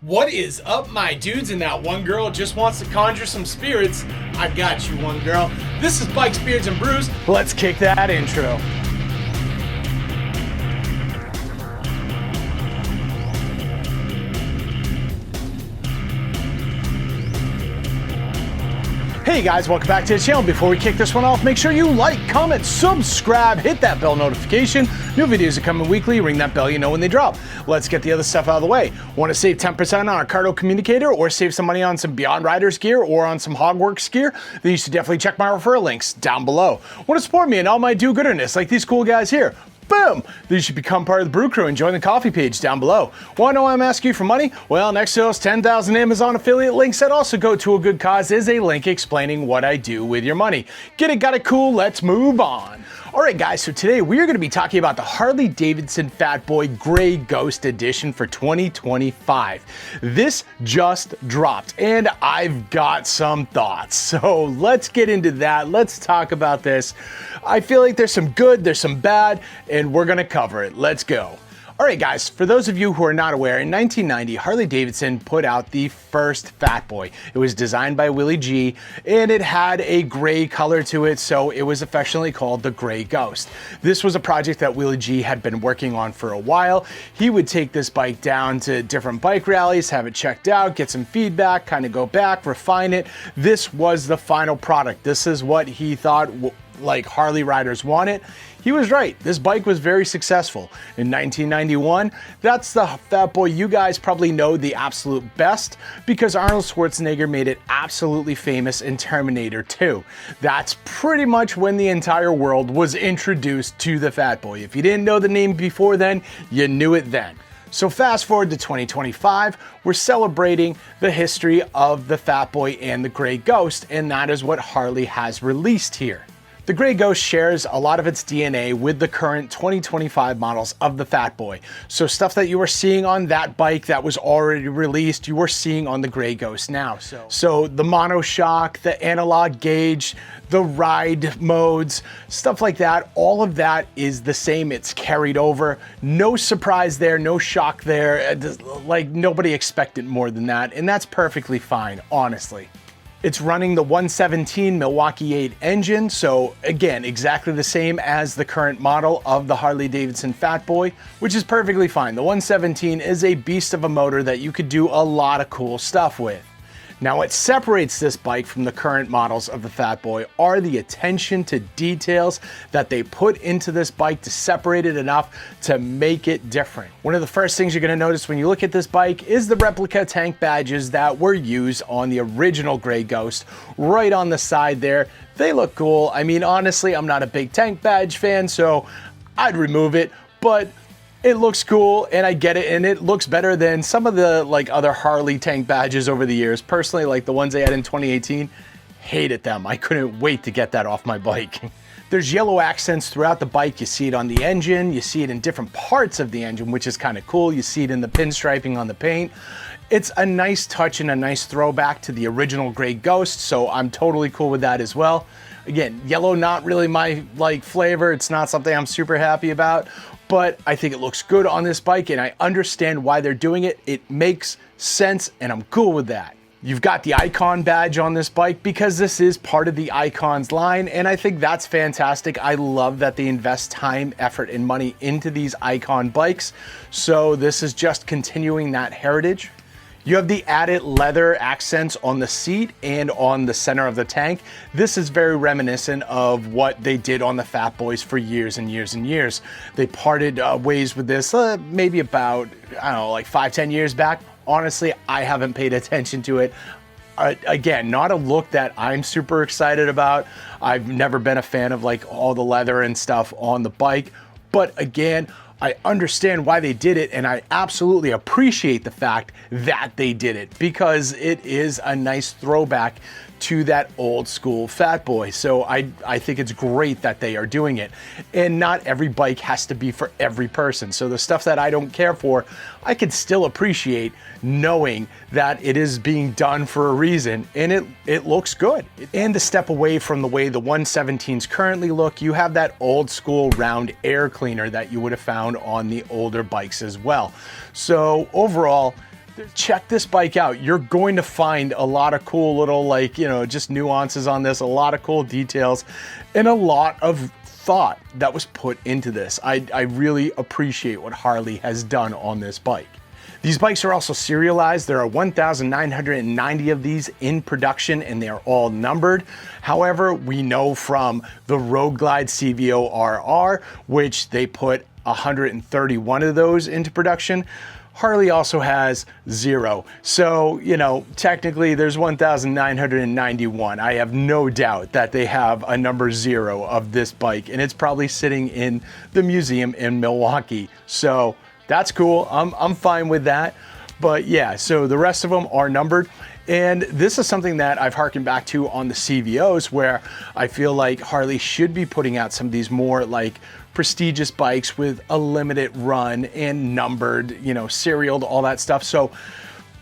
What is up, my dudes, and that one girl just wants to conjure some spirits? I got you, one girl. This is Bikes, Beards, and Brews. Let's kick that intro. Hey guys, welcome back to the channel. Before we kick this one off, make sure you like, comment, subscribe, hit that bell notification. New videos are coming weekly. Ring that bell, you know when they drop. Let's get the other stuff out of the way. Want to save 10% on our Cardo communicator or save some money on some Beyond Riders gear or on some Hogworks gear? Then you should definitely check my referral links down below. Want to support me and all my do-gooderness like these cool guys here? Boom! Then you should become part of the Brew Crew and join the coffee page down below. Want to know why I'm asking you for money? Well, next to those 10,000 Amazon affiliate links that also go to a good cause is a link explaining what I do with your money. Get it, got it, cool, let's move on. Alright guys, so today we are going to be talking about the Harley Davidson Fat Boy Gray Ghost Edition for 2025. This just dropped and I've got some thoughts. So let's get into that. Let's talk about this. I feel like there's some good, there's some bad, and we're going to cover it. Let's go. Alright guys, for those of you who are not aware, in 1990, Harley Davidson put out the first Fat Boy. It was designed by Willie G, and it had a gray color to it, so it was affectionately called the Gray Ghost. This was a project that Willie G had been working on for a while. He would take this bike down to different bike rallies, have it checked out, get some feedback, kind of go back, refine it. This was the final product. This is what he thought like Harley riders wanted. He was right. This bike was very successful. In 1991, that's the Fat Boy you guys probably know the absolute best because Arnold Schwarzenegger made it absolutely famous in Terminator 2. That's pretty much when the entire world was introduced to the Fat Boy. If you didn't know the name before then, you knew it then. So fast forward to 2025, we're celebrating the history of the Fat Boy and the Gray Ghost, and that is what Harley has released here. The Gray Ghost shares a lot of its DNA with the current 2025 models of the Fat Boy. So stuff that you were seeing on that bike that was already released, you are seeing on the Gray Ghost now. So the monoshock, the analog gauge, the ride modes, stuff like that, all of that is the same. It's carried over. No surprise there, no shock there. Like nobody expected more than that. And that's perfectly fine, honestly. It's running the 117 Milwaukee 8 engine, so again, exactly the same as the current model of the Harley Davidson Fat Boy, which is perfectly fine. The 117 is a beast of a motor that you could do a lot of cool stuff with. Now, what separates this bike from the current models of the Fat Boy are the attention to details that they put into this bike to separate it enough to make it different. One of the first things you're going to notice when you look at this bike is the replica tank badges that were used on the original Gray Ghost right on the side there. They look cool. I mean, honestly, I'm not a big tank badge fan, so I'd remove it, but it looks cool and I get it, and it looks better than some of the like other Harley tank badges over the years. Personally, like the ones they had in 2018, hated them. I couldn't wait to get that off my bike. There's yellow accents throughout the bike. You see it on the engine, you see it in different parts of the engine, which is kind of cool. You see it in the pinstriping on the paint. It's a nice touch and a nice throwback to the original Gray Ghost, so I'm totally cool with that as well. Again, yellow, not really my flavor. It's not something I'm super happy about, but I think it looks good on this bike and I understand why they're doing it. It makes sense and I'm cool with that. You've got the Icon badge on this bike because this is part of the Icons line, and I think that's fantastic. I love that they invest time, effort, and money into these Icon bikes. So this is just continuing that heritage. You have the added leather accents on the seat and on the center of the tank. This is very reminiscent of what they did on the Fat Boys for years and years and years. They parted ways with this maybe about, I don't know, like 5-10 years back. Honestly, I haven't paid attention to it. Again, not a look that I'm super excited about. I've never been a fan of like all the leather and stuff on the bike, but again, I understand why they did it, and I absolutely appreciate the fact that they did it because it is a nice throwback to that old school Fat Boy. So I think it's great that they are doing it. And not every bike has to be for every person. So the stuff that I don't care for, I can still appreciate knowing that it is being done for a reason and it looks good. And to step away from the way the 117s currently look, you have that old school round air cleaner that you would have found on the older bikes as well. So overall, Check this bike out. You're going to find a lot of cool little, like, you know, just nuances on this, a lot of cool details, and a lot of thought that was put into this. I really appreciate what Harley has done on this bike. These bikes are also serialized. There are 1,990 of these in production and they're all numbered. However, we know from the Road Glide CVO RR, which they put 131 of those into production, Harley also has 0. So, you know, technically there's 1,991. I have no doubt that they have a number 0 of this bike, and it's probably sitting in the museum in Milwaukee. So that's cool. I'm fine with that. But yeah, so the rest of them are numbered. And this is something that I've harkened back to on the CVOs, where I feel like Harley should be putting out some of these more like prestigious bikes with a limited run and numbered, you know, serialed, all that stuff. So,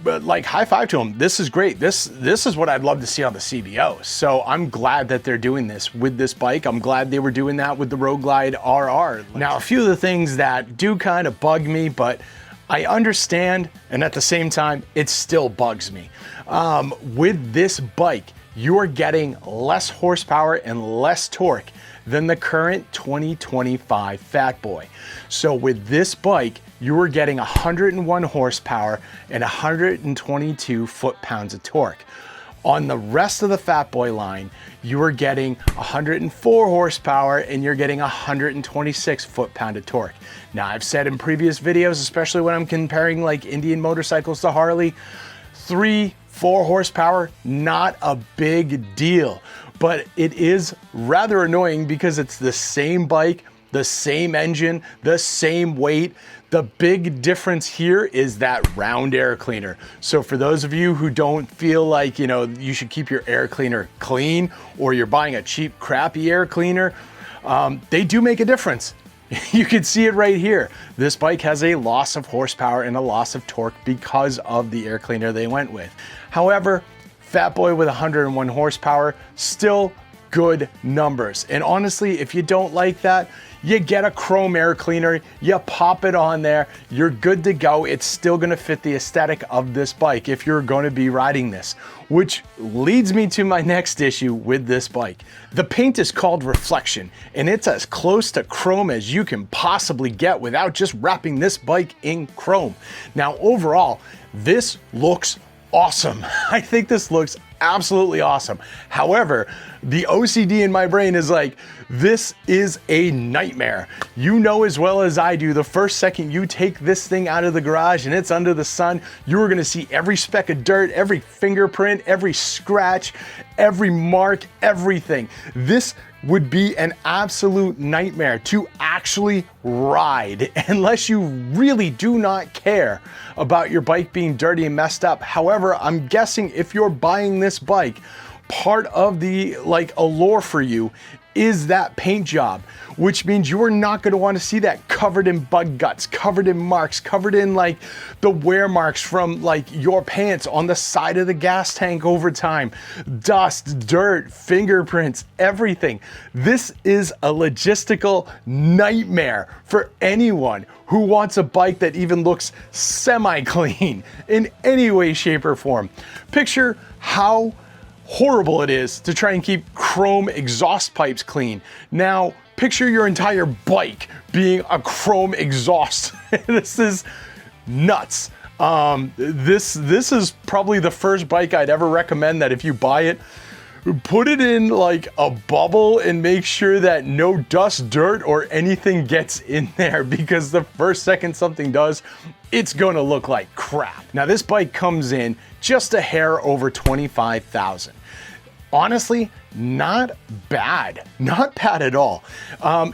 but like, high five to them. This is great. This is what I'd love to see on the CVOs. So I'm glad that they're doing this with this bike. I'm glad they were doing that with the Road Glide RR. Now, a few of the things that do kind of bug me, but I understand, and at the same time, it still bugs me. With this bike, you're getting less horsepower and less torque than the current 2025 Fat Boy. So with this bike, you are getting 101 horsepower and 122 foot-pounds of torque. On the rest of the Fat Boy line, you are getting 104 horsepower and you're getting 126 foot-pound of torque. Now, I've said in previous videos, especially when I'm comparing like Indian motorcycles to Harley, 3-4 horsepower, not a big deal. But it is rather annoying because it's the same bike, the same engine, the same weight. The big difference here is that round air cleaner. So for those of you who don't feel like, you know, you should keep your air cleaner clean, or you're buying a cheap, crappy air cleaner, they do make a difference. You can see it right here. This bike has a loss of horsepower and a loss of torque because of the air cleaner they went with. However, Fat Boy with 101 horsepower, still good numbers. And honestly, if you don't like that, you get a chrome air cleaner, you pop it on there, you're good to go. It's still gonna fit the aesthetic of this bike if you're gonna be riding this, which leads me to my next issue with this bike. The paint is called Reflection, and it's as close to chrome as you can possibly get without just wrapping this bike in chrome. Now, overall, this looks awesome. I think this looks absolutely awesome. However, the OCD in my brain is like, this is a nightmare. You know as well as I do, the first second you take this thing out of the garage and it's under the sun, you're gonna see every speck of dirt, every fingerprint, every scratch, every mark, everything. This would be an absolute nightmare to actually ride unless you really do not care about your bike being dirty and messed up. However, I'm guessing if you're buying this bike, part of the like allure for you is that paint job, which means you are not going to want to see that covered in bug guts, covered in marks, covered in like the wear marks from like your pants on the side of the gas tank over time, dust, dirt, fingerprints, everything. This is a logistical nightmare for anyone who wants a bike that even looks semi-clean in any way, shape, or form. Picture how horrible it is to try and keep chrome exhaust pipes clean. Now, picture your entire bike being a chrome exhaust. This is nuts. This is probably the first bike I'd ever recommend that if you buy it, put it in like a bubble and make sure that no dust, dirt, or anything gets in there, because the first second something does, it's gonna look like crap. Now, this bike comes in just a hair over $25,000. Honestly, not bad at all.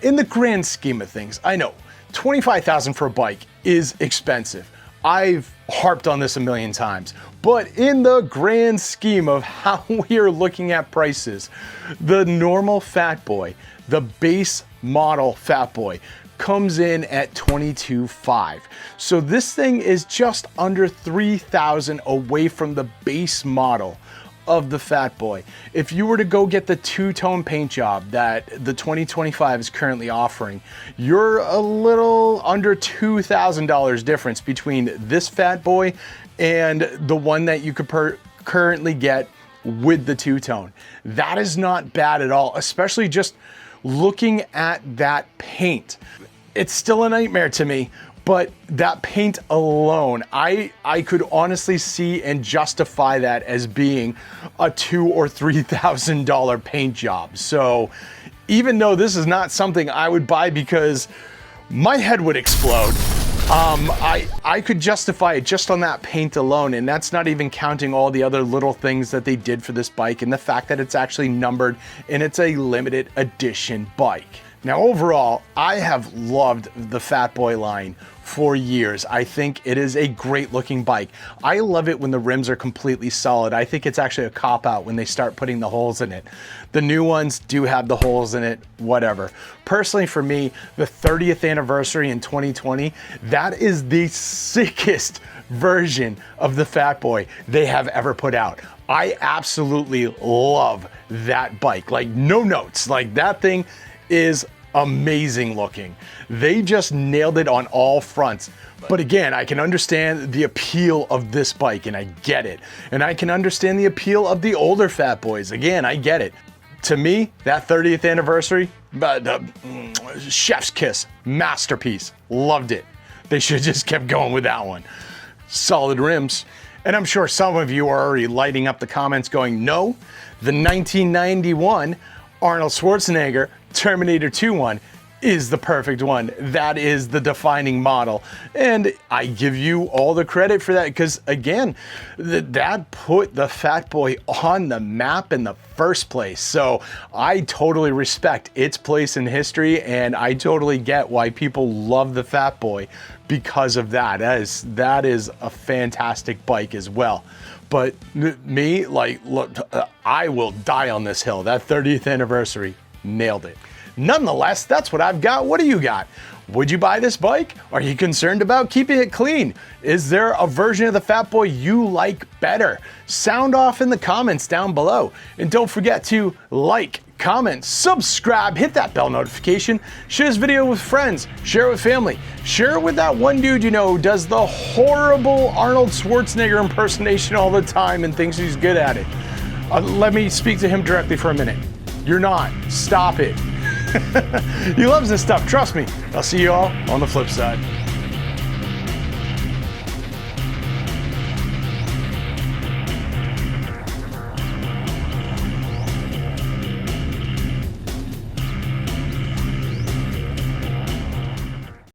In the grand scheme of things, I know $25,000 for a bike is expensive. I've harped on this a million times, but in the grand scheme of how we are looking at prices, the normal Fat Boy, the base model Fat Boy, comes in at $22,500. So this thing is just under $3,000 away from the base model of the Fat Boy, if you were to go get the two-tone paint job that the 2025 is currently offering, you're a little under $2,000 difference between this Fat Boy and the one that you could currently get with the two-tone. That is not bad at all, especially just looking at that paint. It's still a nightmare to me, but that paint alone, I could honestly see and justify that as being a $2,000 or $3,000 paint job. So even though this is not something I would buy because my head would explode, I could justify it just on that paint alone, and that's not even counting all the other little things that they did for this bike and the fact that it's actually numbered and it's a limited edition bike. Now overall, I have loved the Fat Boy line for years. I think it is a great looking bike. I love it when the rims are completely solid. I think it's actually a cop-out when they start putting the holes in it. The new ones do have the holes in it, whatever. Personally for me, the 30th anniversary in 2020, that is the sickest version of the Fat Boy they have ever put out. I absolutely love that bike. Like, no notes. Like, that thing is amazing looking. They just nailed it on all fronts. But again, I can understand the appeal of this bike, and I get it. And I can understand the appeal of the older Fat Boys. Again, I get it. To me, that 30th anniversary, chef's kiss, masterpiece. Loved it. They should have just kept going with that one. Solid rims. And I'm sure some of you are already lighting up the comments going, no, the 1991 Arnold Schwarzenegger Terminator 2 one is the perfect one. That is the defining model. And I give you all the credit for that because, again, that put the Fat Boy on the map in the first place. So I totally respect its place in history, and I totally get why people love the Fat Boy because of that. That is a fantastic bike as well. But me, like, look, I will die on this hill. That 30th anniversary, nailed it. Nonetheless, that's what I've got. What do you got? Would you buy this bike? Are you concerned about keeping it clean? Is there a version of the Fat Boy you like better? Sound off in the comments down below. And don't forget to like, comment, subscribe, hit that bell notification, share this video with friends, share it with family, share it with that one dude you know who does the horrible Arnold Schwarzenegger impersonation all the time and thinks he's good at it. Let me speak to him directly for a minute. You're not. Stop it. He loves this stuff, trust me. I'll see you all on the flip side.